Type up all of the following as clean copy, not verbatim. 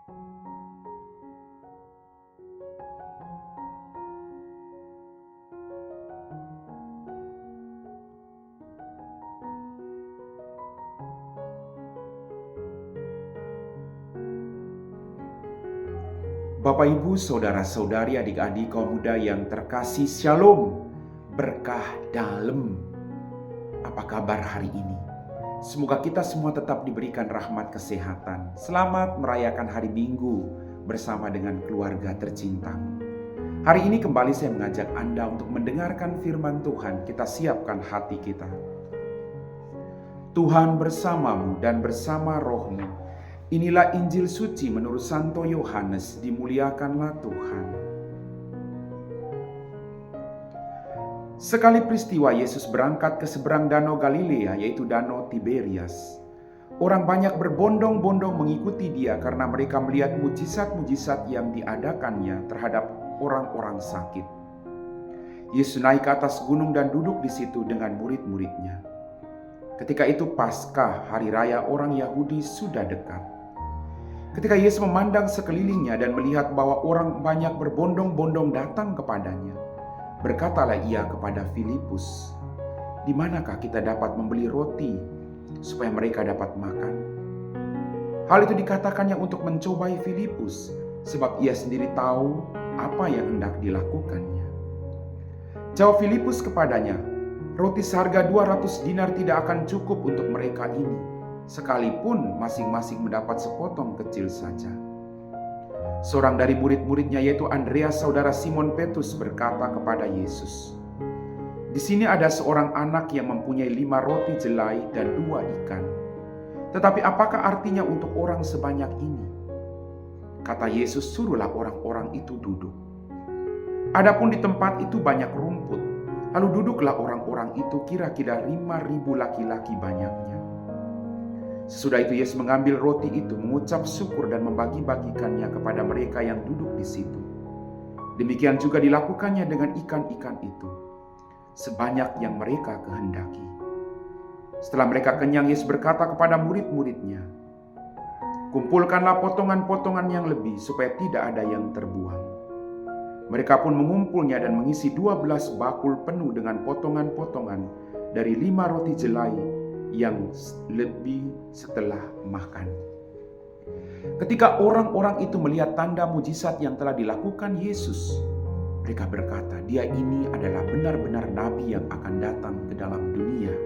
Bapak, Ibu, saudara-saudari, adik-adik kaum muda yang terkasih, Shalom, berkah dalam. Apa kabar hari ini? Semoga kita semua tetap diberikan rahmat kesehatan. Selamat merayakan hari Minggu bersama dengan keluarga tercintamu. Hari ini kembali saya mengajak Anda untuk mendengarkan firman Tuhan. Kita siapkan hati kita. Tuhan bersamamu dan bersama rohmu. Inilah Injil suci menurut Santo Yohanes, dimuliakanlah Tuhan. Sekali peristiwa Yesus berangkat ke seberang danau Galilea, yaitu danau Tiberias. Orang banyak berbondong-bondong mengikuti dia karena mereka melihat mujizat-mujizat yang diadakannya terhadap orang-orang sakit. Yesus naik ke atas gunung dan duduk di situ dengan murid-muridnya. Ketika itu Paskah, hari raya orang Yahudi, sudah dekat. Ketika Yesus memandang sekelilingnya dan melihat bahwa orang banyak berbondong-bondong datang kepadanya, berkatalah ia kepada Filipus, "Di manakah kita dapat membeli roti supaya mereka dapat makan?" Hal itu dikatakannya untuk mencobai Filipus, sebab ia sendiri tahu apa yang hendak dilakukannya. Jawab Filipus kepadanya, "Roti seharga 200 dinar tidak akan cukup untuk mereka ini, sekalipun masing-masing mendapat sepotong kecil saja." Seorang dari murid-muridnya, yaitu Andreas saudara Simon Petrus, berkata kepada Yesus, "Di sini ada seorang anak yang mempunyai 5 roti jelai dan 2 ikan. Tetapi apakah artinya untuk orang sebanyak ini?" Kata Yesus, "Suruhlah orang-orang itu duduk." Adapun di tempat itu banyak rumput, lalu duduklah orang-orang itu, kira-kira 5.000 laki-laki banyaknya. Sesudah itu Yesus mengambil roti itu, mengucap syukur dan membagi-bagikannya kepada mereka yang duduk di situ. Demikian juga dilakukannya dengan ikan-ikan itu, sebanyak yang mereka kehendaki. Setelah mereka kenyang, Yesus berkata kepada murid-muridnya, "Kumpulkanlah potongan-potongan yang lebih supaya tidak ada yang terbuang." Mereka pun mengumpulnya dan mengisi 12 bakul penuh dengan potongan-potongan dari 5 roti jelai yang lebih setelah makan. Ketika orang-orang itu melihat tanda mujizat yang telah dilakukan Yesus, mereka berkata, "Dia ini adalah benar-benar nabi yang akan datang ke dalam dunia."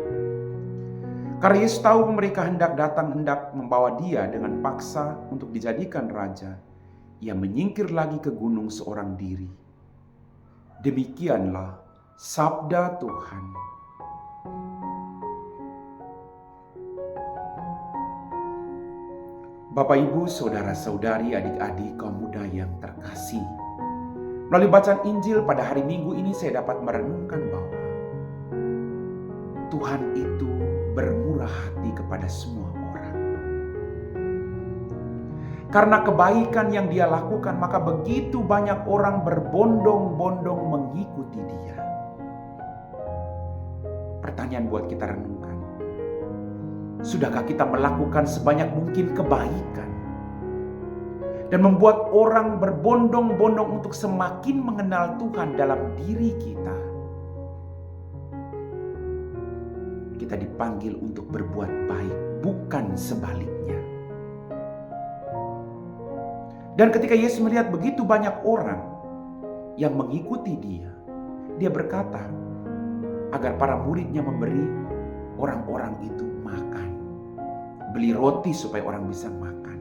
Karena Yesus tahu mereka hendak membawa dia dengan paksa untuk dijadikan raja, ia menyingkir lagi ke gunung seorang diri. Demikianlah sabda Tuhan. Bapak, Ibu, saudara-saudari, adik-adik kaum muda yang terkasih, melalui bacaan Injil pada hari Minggu ini saya dapat merenungkan bahwa Tuhan itu bermurah hati kepada semua orang. Karena kebaikan yang dia lakukan, maka begitu banyak orang berbondong-bondong mengikuti dia. Pertanyaan buat kita renungkan, sudahkah kita melakukan sebanyak mungkin kebaikan dan membuat orang berbondong-bondong untuk semakin mengenal Tuhan dalam diri kita? Kita dipanggil untuk berbuat baik, bukan sebaliknya. Dan ketika Yesus melihat begitu banyak orang yang mengikuti dia, dia berkata agar para muridnya memberi orang-orang itu makan. Beli roti supaya orang bisa makan.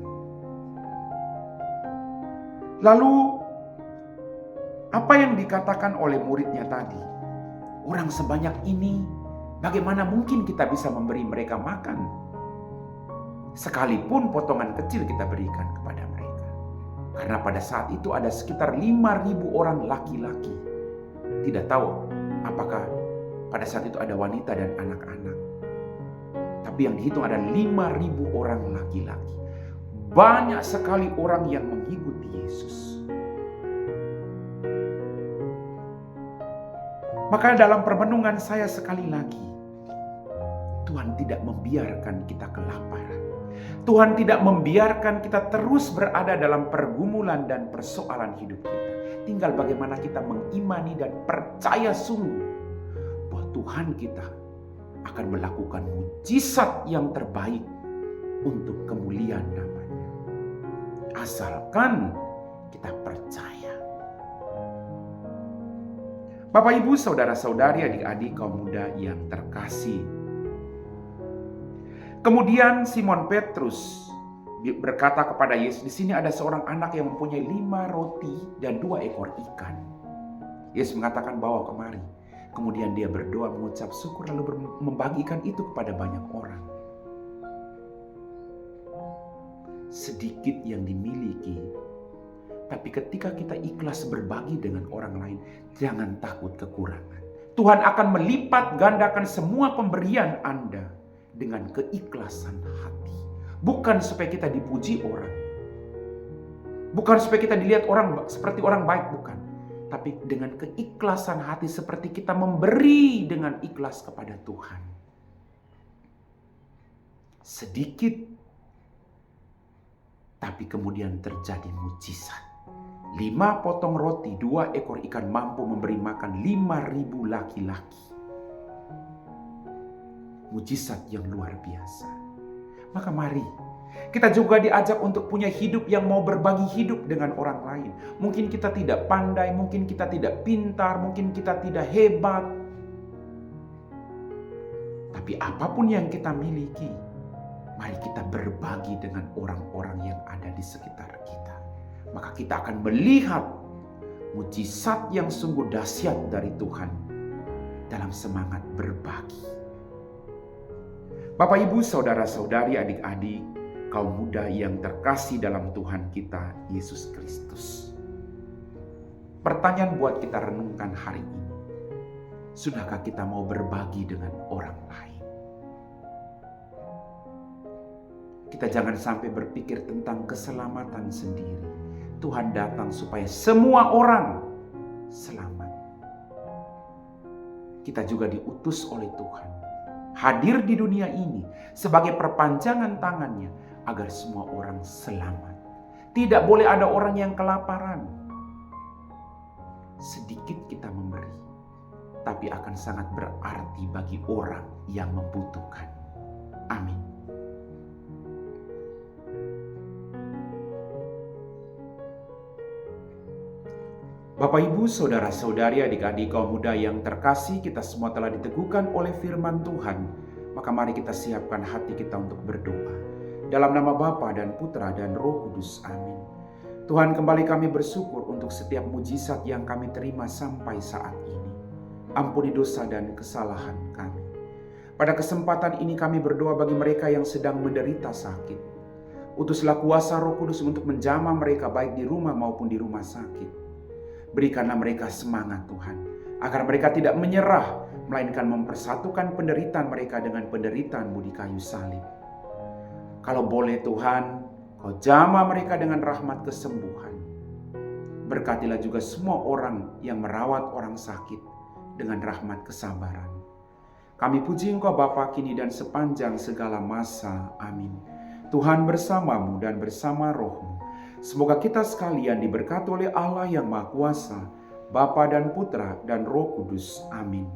Lalu apa yang dikatakan oleh muridnya tadi? Orang sebanyak ini, bagaimana mungkin kita bisa memberi mereka makan? Sekalipun potongan kecil kita berikan kepada mereka. Karena pada saat itu ada sekitar 5.000 orang laki-laki. Tidak tahu apakah pada saat itu ada wanita dan anak-anak. Tapi yang dihitung ada 5.000 orang laki-laki. Banyak sekali orang yang mengikuti Yesus. Maka dalam permenungan saya sekali lagi, Tuhan tidak membiarkan kita kelaparan. Tuhan tidak membiarkan kita terus berada dalam pergumulan dan persoalan hidup kita. Tinggal bagaimana kita mengimani dan percaya sungguh bahwa Tuhan kita akan melakukan mujizat yang terbaik untuk kemuliaan namanya. Asalkan kita percaya. Bapak, Ibu, saudara-saudari, adik-adik kaum muda yang terkasih. Kemudian Simon Petrus berkata kepada Yesus, di sini ada seorang anak yang mempunyai 5 roti dan 2 ekor ikan. Yesus mengatakan, bawa kemari. Kemudian dia berdoa, mengucap syukur, lalu membagikan itu kepada banyak orang. Sedikit yang dimiliki, tapi ketika kita ikhlas berbagi dengan orang lain, jangan takut kekurangan. Tuhan akan melipat gandakan semua pemberian Anda dengan keikhlasan hati. Bukan supaya kita dipuji orang. Bukan supaya kita dilihat orang seperti orang baik, bukan. Tapi dengan keikhlasan hati seperti kita memberi dengan ikhlas kepada Tuhan. Sedikit, tapi kemudian terjadi mujizat. 5 potong roti, 2 ekor ikan mampu memberi makan 5.000 laki-laki. Mujizat yang luar biasa. Maka mari, kita juga diajak untuk punya hidup yang mau berbagi hidup dengan orang lain. Mungkin kita tidak pandai, mungkin kita tidak pintar, mungkin kita tidak hebat. Tapi apapun yang kita miliki, mari kita berbagi dengan orang-orang yang ada di sekitar kita. Maka kita akan melihat mujizat yang sungguh dahsyat dari Tuhan dalam semangat berbagi. Bapak, Ibu, saudara-saudari, adik-adik, kaum muda yang terkasih dalam Tuhan kita, Yesus Kristus. Pertanyaan buat kita renungkan hari ini. Sudahkah kita mau berbagi dengan orang lain? Kita jangan sampai berpikir tentang keselamatan sendiri. Tuhan datang supaya semua orang selamat. Kita juga diutus oleh Tuhan, hadir di dunia ini sebagai perpanjangan tangannya agar semua orang selamat. Tidak boleh ada orang yang kelaparan. Sedikit kita memberi, tapi akan sangat berarti bagi orang yang membutuhkan. Amin. Bapak, Ibu, saudara-saudari, adik-adik kaum muda yang terkasih, kita semua telah diteguhkan oleh firman Tuhan. Maka mari kita siapkan hati kita untuk berdoa. Dalam nama Bapa dan Putra dan Roh Kudus. Amin. Tuhan, kembali kami bersyukur untuk setiap mujizat yang kami terima sampai saat ini. Ampuni dosa dan kesalahan kami. Pada kesempatan ini kami berdoa bagi mereka yang sedang menderita sakit. Utuslah kuasa Roh Kudus untuk menjamah mereka baik di rumah maupun di rumah sakit. Berikanlah mereka semangat Tuhan, agar mereka tidak menyerah, melainkan mempersatukan penderitaan mereka dengan penderitaan-Mu di kayu salib. Kalau boleh Tuhan, Kau jamah mereka dengan rahmat kesembuhan. Berkatilah juga semua orang yang merawat orang sakit dengan rahmat kesabaran. Kami puji Engkau Bapa kini dan sepanjang segala masa. Amin. Tuhan bersama-Mu dan bersama Roh-Mu. Semoga kita sekalian diberkati oleh Allah yang Maha Kuasa, Bapa dan Putra dan Roh Kudus. Amin.